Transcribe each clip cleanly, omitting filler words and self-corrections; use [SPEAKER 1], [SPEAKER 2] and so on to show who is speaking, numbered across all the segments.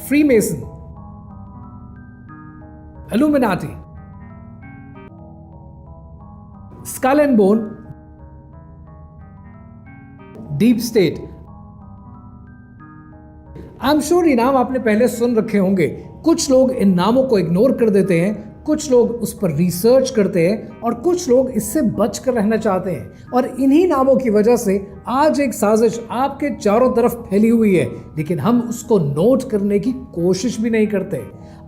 [SPEAKER 1] Freemason, Illuminati, skull and bone, deep state. I am sure ये नाम आपने पहले सुन रखे होंगे। कुछ लोग इन नामों को इग्नोर कर देते हैं, कुछ लोग उस पर रिसर्च करते हैं और कुछ लोग इससे बच कर रहना चाहते हैं। और इन्हीं नामों की वजह से आज एक साजिश आपके चारों तरफ फैली हुई है, लेकिन हम उसको नोट करने की कोशिश भी नहीं करते।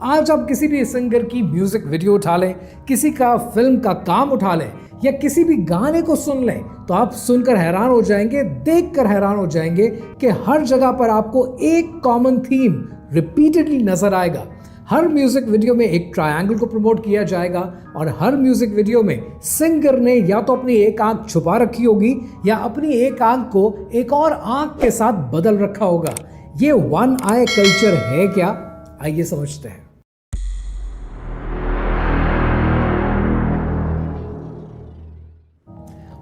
[SPEAKER 1] आज आप किसी भी सिंगर की म्यूजिक वीडियो उठा लें, किसी का फिल्म का काम उठा लें या किसी भी गाने को सुन लें, तो आप सुनकर हैरान हो जाएंगे, देखकर हैरान हो जाएंगे कि हर जगह पर आपको एक कॉमन थीम रिपीटेडली नजर आएगा। हर म्यूजिक वीडियो में एक ट्रायंगल को प्रमोट किया जाएगा और हर म्यूजिक वीडियो में सिंगर ने या तो अपनी एक आंख छुपा रखी होगी या अपनी एक आंख को एक और आंख के साथ बदल रखा होगा। ये वन आई कल्चर है क्या? आइए समझते हैं।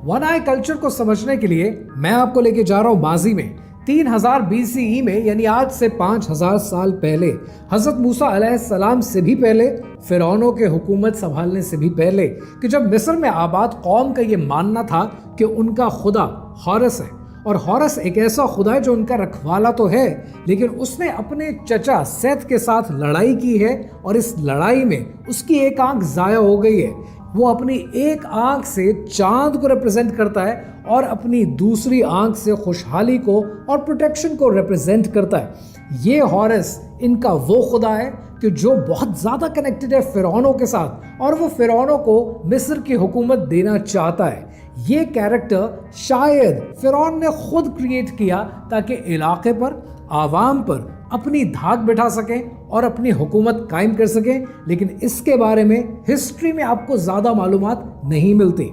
[SPEAKER 1] वन आई कल्चर को समझने के लिए मैं आपको लेके जा रहा हूं माजी में 3000 BCE में, यानी आज से 5000 साल पहले, हजरत मूसा अलैहिस्सलाम से भी पहले, फिरौनों के हुकूमत संभालने से भी पहले, कि जब मिस्र में आबाद कौम का ये मानना था कि उनका खुदा हॉरस है और हॉरस एक ऐसा खुदा है जो उनका रखवाला तो है, लेकिन उसने अपने चचा सेथ के साथ लड़ाई की है और इस लड़ाई में उसकी एक आंख जाया हो गई है। वो अपनी एक आंख से चांद को रिप्रेजेंट करता है और अपनी दूसरी आंख से खुशहाली को और प्रोटेक्शन को रिप्रेजेंट करता है। ये हॉरस इनका वो खुदा है कि जो बहुत ज़्यादा कनेक्टेड है फिरौनों के साथ और वो फिरौनों को मिस्र की हुकूमत देना चाहता है। ये कैरेक्टर शायद फिरौन ने खुद क्रिएट किया ताकि इलाके पर, आवाम पर अपनी धाक बिठा सकें और अपनी हुकूमत कायम कर सकें, लेकिन इसके बारे में हिस्ट्री में आपको ज़्यादा मालूमात नहीं मिलती।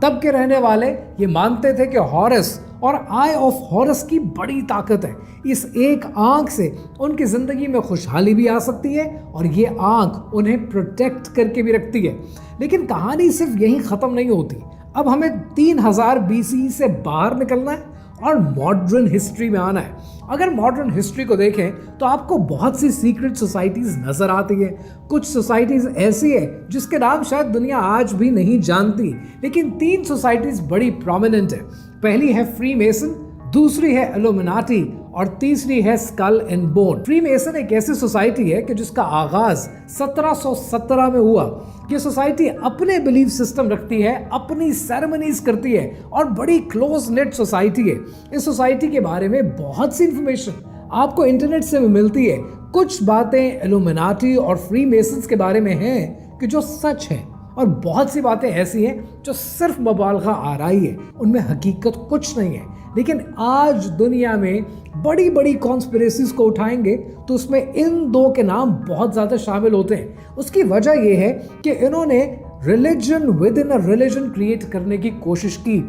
[SPEAKER 1] तब के रहने वाले ये मानते थे कि हॉरस और आई ऑफ हॉरस की बड़ी ताकत है। इस एक आंख से उनकी ज़िंदगी में खुशहाली भी आ सकती है और ये आंख उन्हें प्रोटेक्ट करके भी रखती है। लेकिन कहानी सिर्फ यहीं ख़त्म नहीं होती। अब हमें 3000 BCE से बाहर निकलना है और मॉडर्न हिस्ट्री में आना है। अगर मॉडर्न हिस्ट्री को देखें तो आपको बहुत सी सीक्रेट सोसाइटीज नजर आती है। कुछ सोसाइटीज ऐसी है जिसके नाम शायद दुनिया आज भी नहीं जानती, लेकिन 3 सोसाइटीज बड़ी प्रोमिनेंट है। पहली है फ्रीमेसन, दूसरी है इल्यूमिनाटी और तीसरी है स्कल एंड बोन। फ्रीमेसन एक ऐसी सोसाइटी है कि जिसका आगाज 1717 में हुआ। ये सोसाइटी अपने बिलीफ सिस्टम रखती है, अपनी सेरेमनीज करती है और बड़ी क्लोज नेट सोसाइटी है। इस सोसाइटी के बारे में बहुत सी इंफॉर्मेशन आपको इंटरनेट से भी मिलती है। कुछ बातें इल्यूमिनाटी और फ्रीमेसन्स के बारे में हैं कि जो सच है और बहुत सी बातें ऐसी हैं जो सिर्फ मुबालगा आराई है, उनमें हकीकत कुछ नहीं है। लेकिन आज दुनिया में बड़ी बड़ी कॉन्स्पिरेसीज को उठाएंगे तो उसमें इन दो के नाम बहुत ज़्यादा शामिल होते हैं। उसकी वजह यह है कि इन्होंने religion with in a religion create करने की कोशिश की।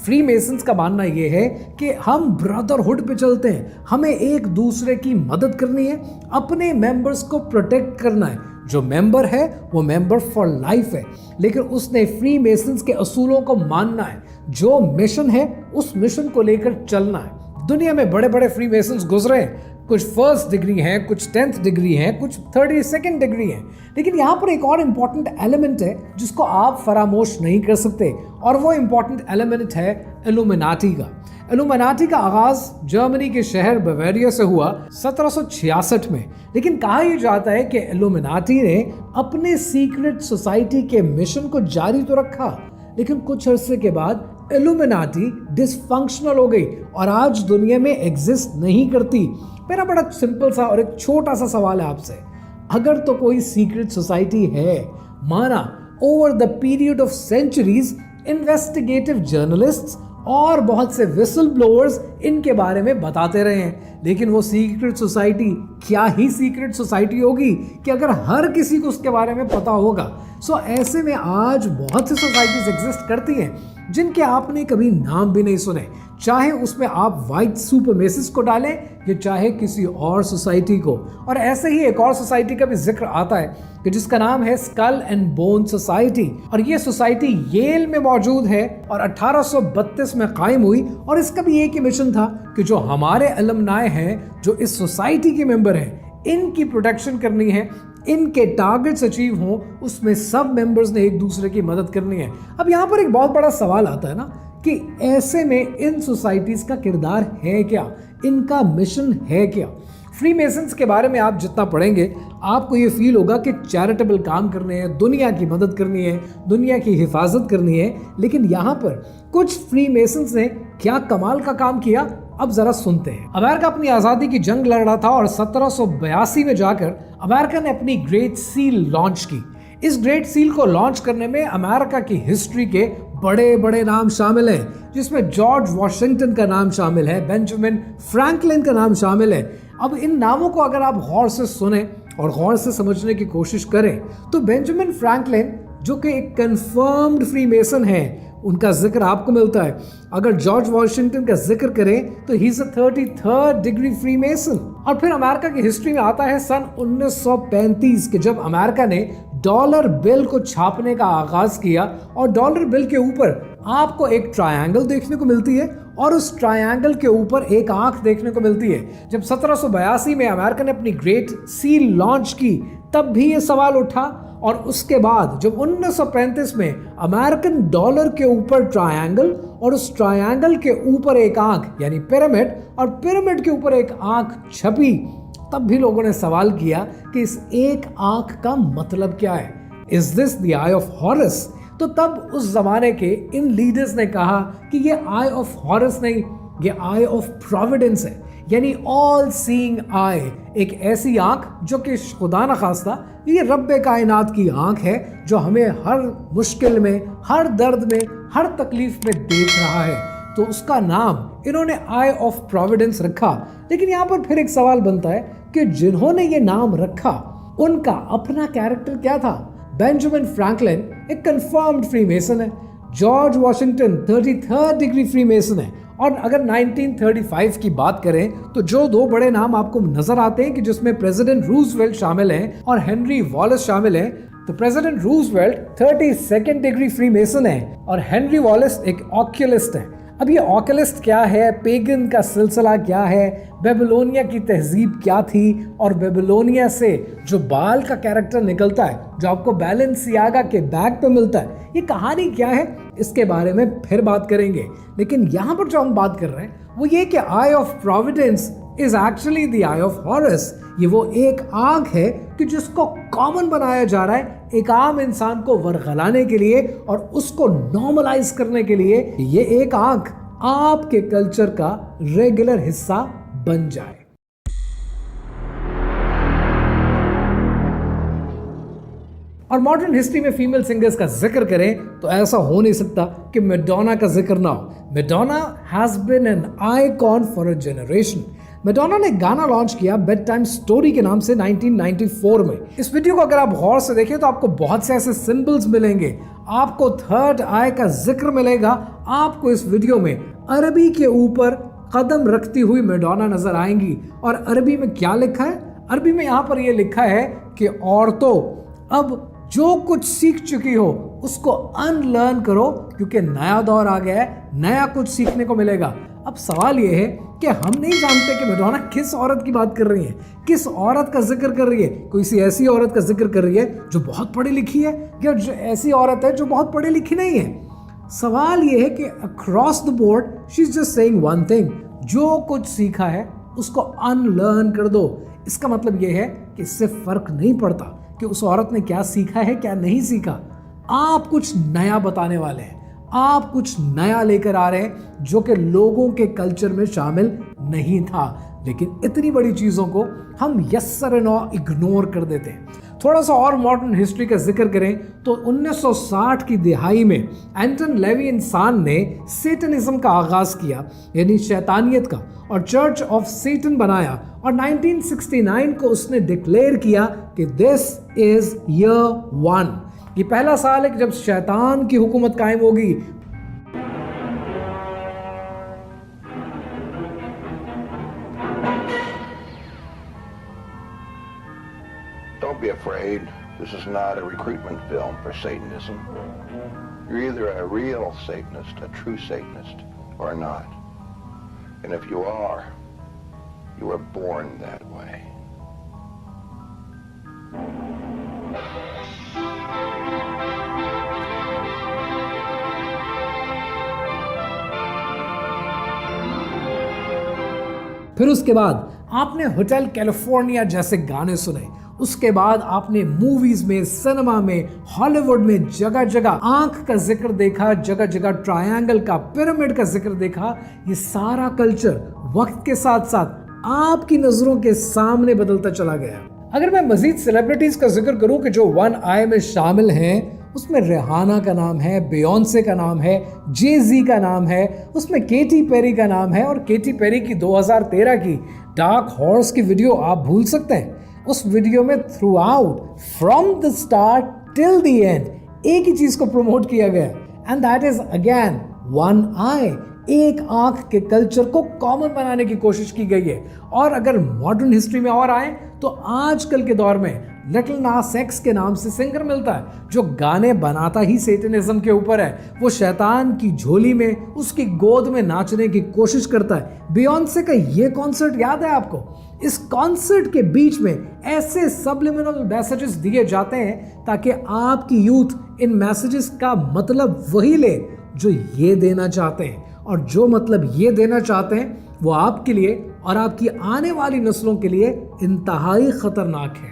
[SPEAKER 1] फ्रीमेसन्स का मानना यह है कि हम ब्रदरहुड पे चलते हैं, हमें एक दूसरे की मदद करनी है, अपने मेंबर्स को प्रोटेक्ट करना है। जो मेंबर है वो मेंबर फॉर लाइफ है, लेकिन उसने फ्रीमेसन्स के असूलों को मानना है। जो मिशन है उस मिशन को लेकर चलना है। दुनिया में बड़े बड़े फ्रीमेसन्स गुजरे हैं, कुछ फर्स्ट डिग्री हैं, कुछ 10th डिग्री हैं, कुछ 32nd डिग्री हैं। लेकिन यहाँ पर एक और इम्पॉर्टेंट एलिमेंट है जिसको आप फरामोश नहीं कर सकते और वो इम्पॉर्टेंट एलिमेंट है इल्यूमिनाटी का। इल्यूमिनाटी का आगाज जर्मनी के शहर बवेरिया से हुआ 1766 में। लेकिन कहा यह जाता है कि इल्यूमिनाटी ने अपने सीक्रेट सोसाइटी के मिशन को जारी तो रखा, लेकिन कुछ अरसे के बाद इल्यूमिनाटी डिसफंक्शनल हो गई और आज दुनिया में एग्जिस्ट नहीं करती। मेरा बड़ा सिंपल सा और एक छोटा सा सवाल है आपसे, अगर तो कोई सीक्रेट सोसाइटी है, माना over the period of centuries investigative journalists और बहुत से विसल ब्लोअर्स इनके बारे में बताते रहे हैं, लेकिन वो सीक्रेट सोसाइटी क्या ही सीक्रेट सोसाइटी होगी कि अगर हर किसी को उसके बारे में पता होगा। सो ऐसे में आज बहुत सी सोसाइटीज एग्जिस्ट करती हैं जिनके आपने कभी नाम भी नहीं सुने, चाहे उसमें आप वाइट सुपरमेसिस्ट को डालें या चाहे किसी और सोसाइटी को। और ऐसे ही एक और सोसाइटी का भी जिक्र आता है कि जिसका नाम है स्कल एंड बोन सोसाइटी, और ये सोसाइटी येल में मौजूद है और 1832 में कायम हुई। और इसका भी एक ही मिशन था कि जो हमारे अलमनाए हैं, जो इस सोसाइटी के मेंबर हैं, इनकी प्रोटेक्शन करनी है, इनके टारगेट्स अचीव हों, उसमें सब मेंबर्स ने एक दूसरे की मदद करनी है। अब यहाँ पर एक बहुत बड़ा सवाल आता है ना कि ऐसे में इन सोसाइटीज का किरदार है क्या, इनका मिशन है क्या। फ्रीमेसन्स के बारे में आप जितना पढ़ेंगे आपको ये फील होगा कि चैरिटेबल काम करने हैं, दुनिया की मदद करनी है, दुनिया की हिफाजत करनी है। लेकिन यहाँ पर कुछ फ्रीमेसन्स ने क्या कमाल का काम किया, अब जरा सुनते हैं। अमेरिका अपनी आज़ादी की जंग लड़ रहा था और 1782 में जाकर अमेरिका ने अपनी ग्रेट सील लॉन्च की। इस ग्रेट सील को लॉन्च करने में अमेरिका की हिस्ट्री के बड़े बड़े नाम शामिल हैं, जिसमें जॉर्ज वॉशिंगटन का नाम शामिल है, बेंजामिन फ्रैंकलिन का नाम शामिल है। अब इन नामों को अगर आप गौर से सुने और गौर से समझने की कोशिश करें तो बेंजामिन फ्रैंकलिन जो कि एक कंफर्म्ड फ्रीमेसन है, उनका जिक्र आपको मिलता है। अगर जॉर्ज वॉशिंगटन का जिक्र करें तो he is a 33rd degree Freemason. और फिर अमेरिका की हिस्ट्री में आता है सन 1935 के जब अमेरिका ने डॉलर बिल को छापने का आगाज किया और डॉलर बिल के ऊपर आपको एक ट्रायंगल देखने को मिलती है और उस ट्रायंगल के ऊपर एक आंख देखने को मिलती है। जब 1782 में अमेरिका ने अपनी ग्रेट सील लॉन्च की तब भी ये सवाल उठा और उसके बाद जब 1935 में अमेरिकन डॉलर के ऊपर ट्रायंगल और उस ट्रायंगल के ऊपर एक आंख यानी पिरामिड और पिरामिड के ऊपर एक आंख छपी, तब भी लोगों ने सवाल किया कि इस एक आंख का मतलब क्या है। Is this the eye of harrows? तो तब उस जमाने के इन लीडर्स ने कहा कि ये आई ऑफ हॉरस नहीं, ये आई ऑफ प्रोविडेंस है, यानी ऑल सीइंग आई, एक ऐसी आंख जो कि खुदा न खास्ता ये रब्बे कायनात की आंख है जो हमें हर मुश्किल में, हर दर्द में, हर तकलीफ में देख रहा है। तो उसका नाम इन्होंने आई ऑफ प्रोविडेंस रखा। लेकिन यहाँ पर फिर एक सवाल बनता है कि जिन्होंने ये नाम रखा उनका अपना कैरेक्टर क्या था। बेंजामिन फ्रैंकलिन एक कंफर्म्ड फ्रीमेसन है, George Washington 33rd degree Freemason है। और अगर 1935 की बात करें तो जो दो बड़े नाम आपको नजर आते हैं कि जिसमें प्रेसिडेंट रूजवेल्ट शामिल हैं और हेनरी वॉलेस शामिल हैं, तो president Roosevelt 32nd degree Freemason है और हेनरी वॉलेस एक ऑक्यूलिस्ट है। अब ये ऑक्यूलिस्ट क्या है, पेगन का सिलसिला क्या है, बेबीलोनिया की तहजीब क्या थी और बेबीलोनिया से जो बाल का कैरेक्टर निकलता है जो आपको बैलेंसियागा के बैग पे मिलता है, ये कहानी क्या है, इसके बारे में फिर बात करेंगे। लेकिन यहाँ पर जो हम बात कर रहे हैं वो ये कि eye of providence is actually the eye of Horus. ये वो एक आंख है कि जिसको कॉमन बनाया जा रहा है एक आम इंसान को वरगलाने के लिए और उसको नॉर्मलाइज करने के लिए ये एक आंख आपके कल्चर का रेगुलर हिस्सा बन जाए। और मॉडर्न हिस्ट्री में फीमेल सिंगर्स का जिक्र करें तो ऐसा हो नहीं सकता कि मैडोना का जिक्र ना हो। Madonna has been an icon for a generation. Madonna ने गाना लॉन्च किया बेड टाइम स्टोरी के नाम से 1994 में। इस वीडियो को अगर आप गौर से देखें तो आपको बहुत से ऐसे सिंबल्स मिलेंगे, आपको थर्ड आई का जिक्र मिलेगा, आपको इस वीडियो में अरबी के ऊपर कदम रखती हुई मैडोना नजर आएंगी। और अरबी में क्या लिखा है? अरबी में यहाँ पर यह लिखा है कि औरतों अब जो कुछ सीख चुकी हो उसको अनलर्न करो क्योंकि नया दौर आ गया है, नया कुछ सीखने को मिलेगा। अब सवाल यह है कि हम नहीं जानते कि मैडोना किस औरत की बात कर रही है, किस औरत का जिक्र कर रही है। कोई सी ऐसी औरत का जिक्र कर रही है जो बहुत पढ़ी लिखी है या जो ऐसी औरत है जो बहुत पढ़ी लिखी नहीं है। सवाल यह है कि across the board she is just saying one thing, जो कुछ सीखा है उसको अनलर्न कर दो। इसका मतलब यह है कि इससे फर्क नहीं पड़ता कि उस औरत ने क्या सीखा है क्या नहीं सीखा। आप कुछ नया बताने वाले हैं, आप कुछ नया लेकर आ रहे हैं जो कि लोगों के कल्चर में शामिल नहीं था। लेकिन इतनी बड़ी चीजों को हम यस सर नो इग्नोर कर देते हैं। थोड़ा सा और मॉडर्न हिस्ट्री का जिक्र करें तो 1960 की दिहाई में एंटन लेवी इंसान ने सेटनिज्म का आगाज किया, यानी शैतानियत का, और चर्च ऑफ सेटन बनाया। और 1969 को उसने डिक्लेयर किया कि दिस इज ईयर 1। ये पहला साल है कि जब शैतान की हुकूमत कायम होगी।
[SPEAKER 2] Don't be afraid. This is not a recruitment film for Satanism. You're either a real Satanist, a true Satanist, or not. And if you are, you were born that way.
[SPEAKER 1] फिर उसके बाद आपने होटल कैलिफोर्निया जैसे गाने सुने, उसके बाद आपने मूवीज में, सिनेमा में, हॉलीवुड में जगह जगह आंख का जिक्र देखा, जगह जगह ट्रायंगल का, पिरामिड का जिक्र देखा। ये सारा कल्चर वक्त के साथ साथ आपकी नजरों के सामने बदलता चला गया। अगर मैं मजीद सेलिब्रिटीज का जिक्र करूं कि जो वन आई में शामिल हैं, उसमें रिहाना का नाम है, बियॉन्से का नाम है, जे-जी का नाम है, उसमें केटी पेरी का नाम है। और केटी पेरी की 2013 की डार्क हॉर्स की वीडियो आप भूल सकते हैं। उस वीडियो में throughout from the start till the end एक ही चीज को प्रमोट किया गया, and that is again one eye. एक आंख के कल्चर को कॉमन बनाने की कोशिश की गई है। और अगर मॉडर्न हिस्ट्री में और आए तो आजकल के दौर में लिटिल नास एक्स के नाम से सिंगर मिलता है जो गाने बनाता ही सेटनिज्म के ऊपर है। वो शैतान की झोली में, उसकी गोद में नाचने की कोशिश करता है। बियॉन्से का ये कॉन्सर्ट याद है आपको? इस कॉन्सर्ट के बीच में ऐसे सब्लिमिनल मैसेजेस दिए जाते हैं ताकि आपकी यूथ इन मैसेजेस का मतलब वही ले जो ये देना चाहते हैं। और जो मतलब ये देना चाहते हैं वो आपके लिए और आपकी आने वाली नस्लों के लिए इंतहाई खतरनाक है।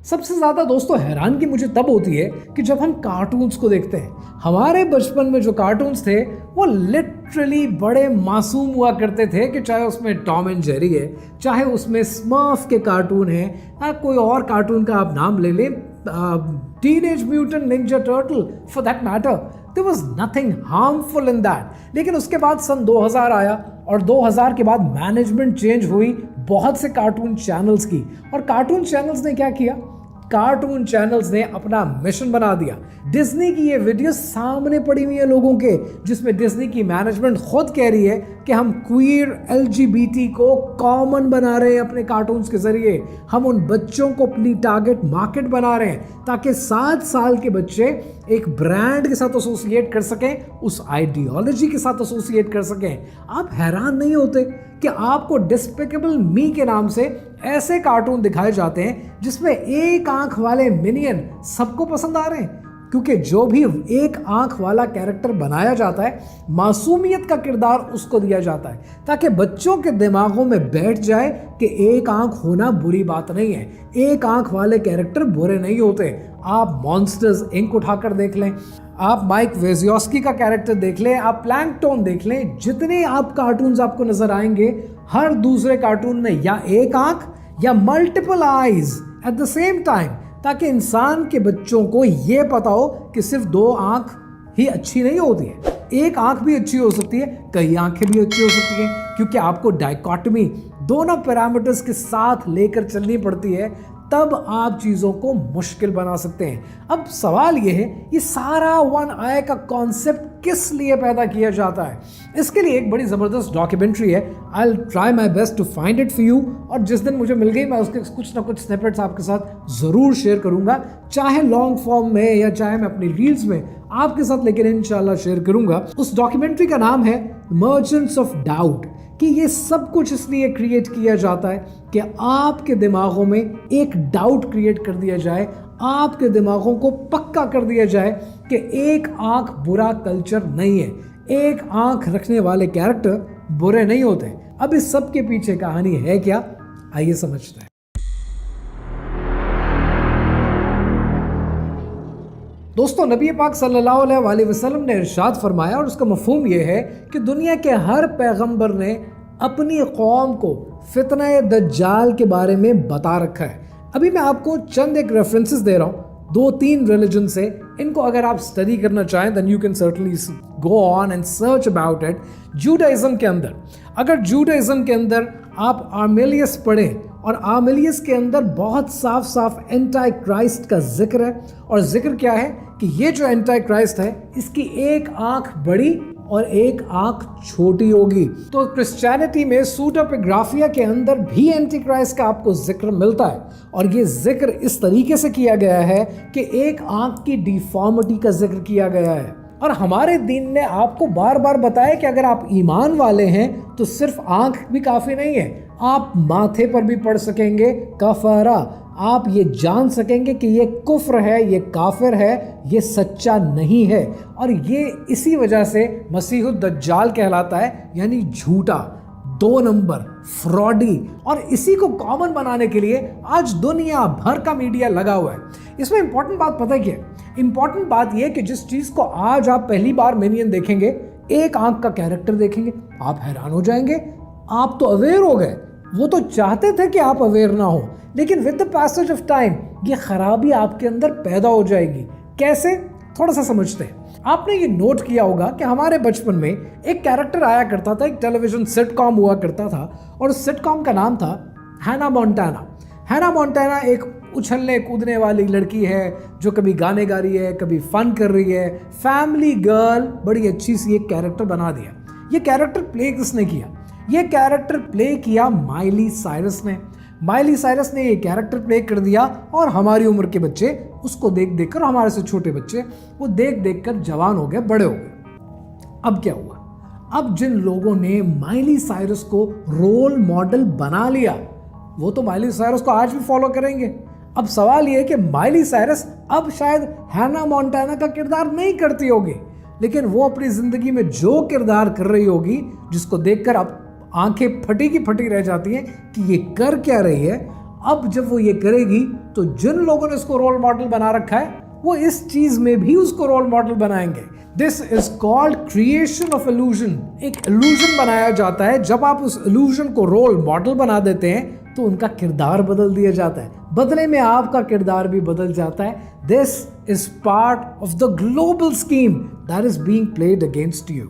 [SPEAKER 1] सबसे ज्यादा दोस्तों हैरानगी मुझे तब होती है कि जब हम कार्टून्स को देखते हैं। हमारे बचपन में जो कार्टून्स थे वो लिटरली बड़े मासूम हुआ करते थे, कि चाहे उसमें टॉम एंड जेरी है, चाहे उसमें स्मर्फ के कार्टून है, या कोई और कार्टून का आप नाम ले लें, Teenage Mutant Ninja Turtle for that matter, there was nothing harmful in that. लेकिन उसके बाद सन 2000 आया और 2000 के बाद मैनेजमेंट चेंज हुई बहुत से कार्टून चैनल्स की। और कार्टून चैनल्स ने क्या किया? कार्टून चैनल्स ने अपना मिशन बना दिया। डिज्नी की ये वीडियो सामने पड़ी हुई है लोगों के, जिसमें डिज्नी की मैनेजमेंट खुद कह रही है कि हम क्वीर LGBT को कॉमन बना रहे हैं अपने कार्टून्स के जरिए। हम उन बच्चों को अपनी टारगेट मार्केट बना रहे हैं ताकि 7 साल के बच्चे एक ब्रांड के साथ एसोसिएट कर सकें, उस आइडियोलॉजी के साथ एसोसिएट कर सकें। आप हैरान नहीं होते कि आपको डिस्पिकेबल मी के नाम से ऐसे कार्टून दिखाए जाते हैं जिसमें एक आंख वाले मिनियन सबको पसंद आ रहे हैं? क्योंकि जो भी एक आंख वाला कैरेक्टर बनाया जाता है, मासूमियत का किरदार उसको दिया जाता है ताकि बच्चों के दिमागों में बैठ जाए कि एक आंख होना बुरी बात नहीं है, एक आंख वाले कैरेक्टर बुरे नहीं होते। आप मॉन्स्टर्स इंक उठाकर देख लें, आप माइक वेजियोस्की का कैरेक्टर देख लें, आप प्लैंकटन देख लें, जितने आप कार्टून्स आपको नजर आएंगे, हर दूसरे कार्टून में या एक आंख या multiple eyes at the same time, ताकि इंसान के बच्चों को यह पता हो कि सिर्फ 2 आंख ही अच्छी नहीं होती है, एक आंख भी अच्छी हो सकती है, कई आंखें भी अच्छी हो सकती हैं, क्योंकि आपको डाइकोटमी दोनों पैरामीटर्स के साथ लेकर चलनी पड़ती है, तब आप चीज़ों को मुश्किल बना सकते हैं। अब सवाल यह है, ये सारा वन आई का कॉन्सेप्ट किस लिए पैदा किया जाता है? इसके लिए एक बड़ी ज़बरदस्त डॉक्यूमेंट्री है, I will try my best to find it for you, और जिस दिन मुझे मिल गई मैं उसके कुछ ना कुछ स्निपेट्स आपके साथ ज़रूर शेयर करूँगा, चाहे लॉन्ग फॉर्म में या चाहे मैं अपनी रील्स में आपके साथ, लेकिन इंशाल्लाह शेयर करूँगा। उस डॉक्यूमेंट्री का नाम है मर्चेंट्स ऑफ डाउट, कि ये सब कुछ इसलिए क्रिएट किया जाता है कि आपके दिमागों में एक डाउट क्रिएट कर दिया जाए, आपके दिमागों को पक्का कर दिया जाए कि एक आंख बुरा कल्चर नहीं है, एक आंख रखने वाले कैरेक्टर बुरे नहीं होते। अब इस सब के पीछे कहानी है क्या, आइए समझते हैं। दोस्तों, नबी पाक सल्लल्लाहु अलैहि वसल्लम ने इरशाद फरमाया, और उसका मफहूम यह है कि दुनिया के हर पैगंबर ने अपनी कौम को फितने दज्जाल के बारे में बता रखा है। अभी मैं आपको चंद एक रेफरेंसेस दे रहा हूँ 2-3 रिलीजन से, इनको अगर आप स्टडी करना चाहें then you can certainly go on and search about it. Judaism के अंदर, अगर जूडाइज्म के अंदर आप आर्मेलियस पढ़ें, और आर्मेलियस के अंदर बहुत साफ साफ एंटी क्राइस्ट का जिक्र है, और जिक्र क्या है कि ये जो एंटी क्राइस्ट है इसकी एक आंख बड़ी और एक आंख छोटी होगी। तो क्रिश्चियनिटी में सूटोपिग्राफिया के अंदर भी एंटी क्राइस्ट का आपको जिक्र मिलता है, और ये जिक्र इस तरीके से किया गया है कि एक आंख की डिफॉर्मिटी का जिक्र किया गया है। और हमारे दीन ने आपको बार बार बताया कि अगर आप ईमान वाले हैं तो सिर्फ आंख भी काफ़ी नहीं है, आप माथे पर भी पढ़ सकेंगे कफरा। आप ये जान सकेंगे कि ये कुफ्र है, ये काफिर है, ये सच्चा नहीं है। और ये इसी वजह से मसीहुद दज्जाल कहलाता है, यानी झूठा, 2 नंबर, फ्रॉडी। और इसी को कॉमन बनाने के लिए आज दुनिया भर का मीडिया लगा हुआ है। इसमें इंपॉर्टेंट बात पता क्या है? इंपॉर्टेंट बात यह कि जिस चीज को आज आप पहली बार मिनियन देखेंगे, एक आंख का कैरेक्टर देखेंगे, आप हैरान हो जाएंगे। आप तो अवेयर हो गए, वो तो चाहते थे कि आप अवेयर ना हो, लेकिन with the passage of time ये खराबी आपके अंदर पैदा हो जाएगी। कैसे? थोड़ा सा समझते हैं। आपने ये नोट किया होगा कि हमारे बचपन में एक कैरेक्टर आया करता था, एक टेलीविजन सिटकॉम हुआ करता था, और उस सिटकॉम का नाम था हैना मोंटाना। हैना मोंटाना एक उछलने कूदने वाली लड़की है जो कभी गाने गा रही है, कभी फन कर रही है, फैमिली गर्ल, बड़ी अच्छी सी एक कैरेक्टर बना दिया। ये कैरेक्टर प्ले किसने किया? ये कैरेक्टर प्ले किया माइली साइरस ने। माइली साइरस ने ये कैरेक्टर प्ले कर दिया और हमारी उम्र के बच्चे उसको देख देख कर, हमारे से छोटे बच्चे वो देख देख कर जवान हो गए, बड़े हो गए। अब क्या हुआ? अब जिन लोगों ने माइली साइरस को रोल मॉडल बना लिया, वो तो माइली साइरस को आज भी फॉलो करेंगे। अब सवाल ये है कि माइली साइरस अब शायद हैना मोंटाना का किरदार नहीं करती होगी, लेकिन वो अपनी जिंदगी में जो किरदार कर रही होगी, जिसको देखकर अब आंखें फटी की फटी रह जाती हैं कि ये कर क्या रही है। अब जब वो ये करेगी तो जिन लोगों ने इसको रोल मॉडल बना रखा है, वो इस चीज में भी उसको रोल मॉडल बनाएंगे। This is called creation of illusion. एक इल्यूजन बनाया जाता है। जब आप उस इल्यूजन को रोल मॉडल बना देते हैं तो उनका किरदार बदल दिया जाता है, बदले में आपका किरदार भी बदल जाता है। This is part of the global scheme that is being played against you.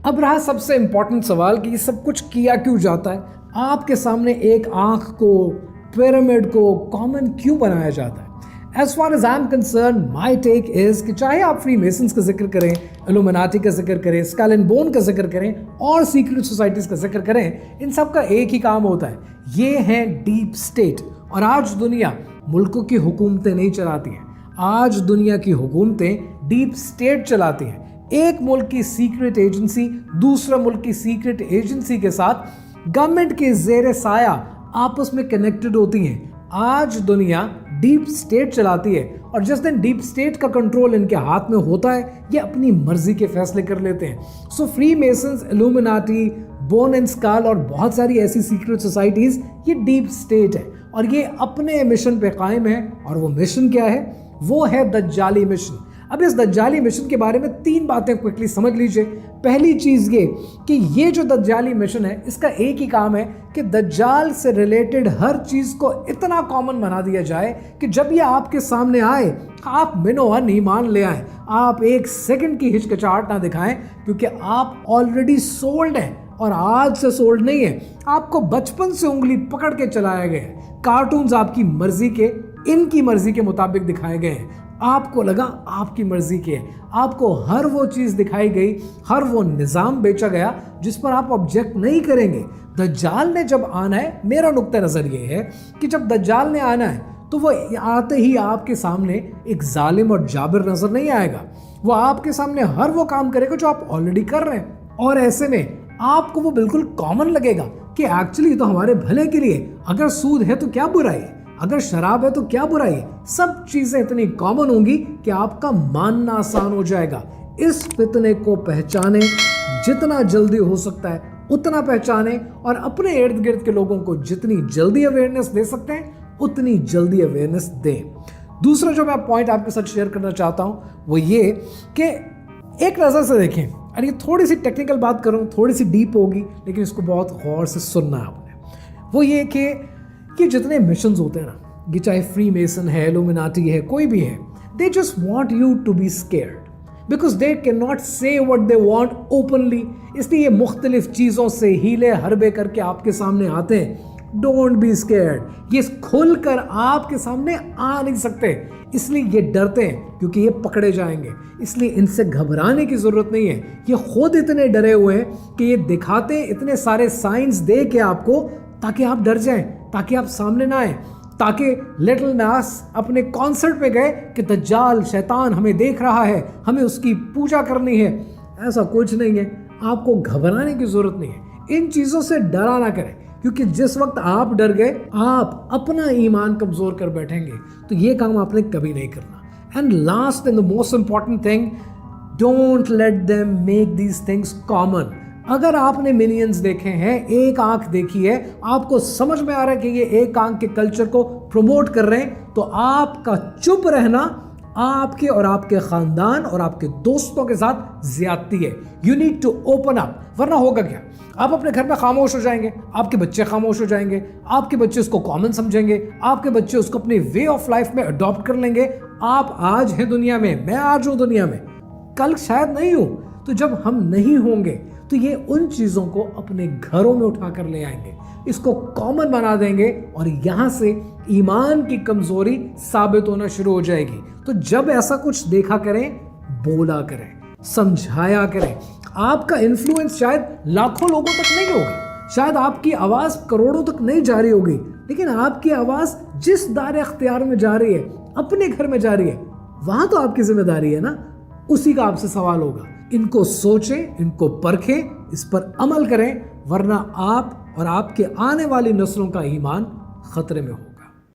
[SPEAKER 1] अब रहा सबसे इंपॉर्टेंट सवाल कि ये सब कुछ किया क्यों जाता है? आपके सामने एक आंख को, पिरामिड को कॉमन क्यों बनाया जाता है? As far as I am concern, my take is कि चाहे आप फ्री मेसन्स का जिक्र करें, इल्यूमिनाटी का जिक्र करें, स्कल एंड बोन का जिक्र करें और सीक्रेट सोसाइटीज का जिक्र करें, इन सब का एक ही काम होता है, ये है डीप स्टेट। और आज दुनिया मुल्कों की हुकूमतें नहीं चलाती हैं, आज दुनिया की हुकूमतें डीप स्टेट चलाती हैं। एक मुल्क की सीक्रेट एजेंसी दूसरा मुल्क की सीक्रेट एजेंसी के साथ गवर्नमेंट के जेर साया आपस में कनेक्टेड होती हैं। आज दुनिया डीप स्टेट चलाती है, और जिस दिन डीप स्टेट का कंट्रोल इनके हाथ में होता है, ये अपनी मर्जी के फैसले कर लेते हैं। So Freemasons, Illuminati, bone and skull और बहुत सारी ऐसी सीक्रेट सोसाइटीज, ये डीप स्टेट है और ये अपने मिशन पे कायम है। और वो मिशन क्या है? वो है दज्जाली मिशन। अब इस दज्जाली मिशन के बारे में 3 बातें क्विकली समझ लीजिए। पहली चीज ये कि ये जो दज्जाली मिशन है, इसका एक ही काम है कि दज्जाल से रिलेटेड हर चीज को इतना कॉमन बना दिया जाए कि जब ये आपके सामने आए, आप मिनोहन ईमान ले आए, आप 1 सेकंड की हिचकिचाहट ना दिखाएं, क्योंकि आप ऑलरेडी सोल्ड हैं। और आज से सोल्ड नहीं है, आपको बचपन से उंगली पकड़ के चलाया गया है। कार्टून्स आपकी मर्जी के, इनकी मर्जी के मुताबिक दिखाए गए हैं। आपको लगा आपकी मर्जी के है, आपको हर वो चीज दिखाई गई, हर वो निजाम बेचा गया जिस पर आप ऑब्जेक्ट नहीं करेंगे। दज्जाल ने जब आना है, मेरा नुक्ता नजर ये है कि जब दज्जाल ने आना है तो वो आते ही आपके सामने एक जालिम और जाबिर नजर नहीं आएगा। वो आपके सामने हर वो काम करेगा जो आप ऑलरेडी कर रहे हैं, और ऐसे में आपको वो बिल्कुल कॉमन लगेगा कि एक्चुअली तो हमारे भले के लिए, अगर सूद है तो क्या बुराई है, अगर शराब है तो क्या बुराई है। सब चीजें इतनी कॉमन होंगी कि आपका मानना आसान हो जाएगा। इस फितने को पहचाने, जितना जल्दी हो सकता है उतना पहचाने, और अपने इर्द गिर्द के लोगों को जितनी जल्दी अवेयरनेस दे सकते हैं उतनी जल्दी अवेयरनेस दें। दूसरा जो मैं पॉइंट आपके साथ शेयर करना चाहता हूं वो ये कि एक नजर से देखें, और ये थोड़ी सी टेक्निकल बात करूं, थोड़ी सी डीप होगी, लेकिन इसको बहुत गौर से सुनना है आपने। वो ये कि जितने मिशंस होते हैं ना, ये चाहे फ्री मेसन है, इल्यूमिनाटी है, कोई भी है, they just want you to be scared because they can not say what they want openly. इसलिए ये मुख्तलिफ चीज़ों से हीले हरबे करके आपके सामने आते हैं। डोंट बी स्केयर्ड, ये खुल कर आपके सामने आ नहीं सकते, इसलिए ये डरते हैं क्योंकि ये पकड़े जाएंगे। इसलिए इनसे घबराने की जरूरत नहीं है। ये खुद इतने डरे हुए हैं कि ये दिखाते हैं इतने सारे साइंस दे के आपको, ताकि आप डर जाएं, ताकि आप सामने ना आए। ताकि लिटिल नास अपने कॉन्सर्ट पे गए कि दज्जाल शैतान हमें देख रहा है, हमें उसकी पूजा करनी है। ऐसा कुछ नहीं है, आपको घबराने की जरूरत नहीं है। इन चीजों से डरा ना करें, क्योंकि जिस वक्त आप डर गए आप अपना ईमान कमजोर कर बैठेंगे, तो ये काम आपने कभी नहीं करना। And last and the most important thing, don't let them make these things common. अगर आपने मिनियंस देखे हैं, एक आंख देखी है, आपको समझ में आ रहा है कि ये एक आंख के कल्चर को प्रमोट कर रहे हैं, तो आपका चुप रहना आपके और आपके खानदान और आपके दोस्तों के साथ ज्यादती है। You need to open up, वरना होगा क्या? आप अपने घर में खामोश हो जाएंगे, आपके बच्चे खामोश हो जाएंगे, आपके बच्चे उसको कॉमन समझेंगे, आपके बच्चे उसको अपनी वे ऑफ लाइफ में अडॉप्ट कर लेंगे। आप आज हैं दुनिया में, मैं आज हूं दुनिया में, कल शायद नहीं हूं। तो जब हम नहीं होंगे तो ये उन चीजों को अपने घरों में उठाकर ले आएंगे, इसको कॉमन बना देंगे और यहां से ईमान की कमजोरी साबित होना शुरू हो जाएगी। तो जब ऐसा कुछ देखा करें, बोला करें, समझाया करें। आपका इन्फ्लुएंस शायद लाखों लोगों तक नहीं होगा, शायद आपकी आवाज करोड़ों तक नहीं जा रही होगी, लेकिन आपकी आवाज जिस दायरे अख्तियार में जा रही है, अपने घर में जा रही है, वहां तो आपकी जिम्मेदारी है ना, उसी का आपसे सवाल होगा। इनको सोचें, इनको परखें, इस पर अमल करें, वरना आप और आपके आने वाली नस्लों का ईमान खतरे में हो।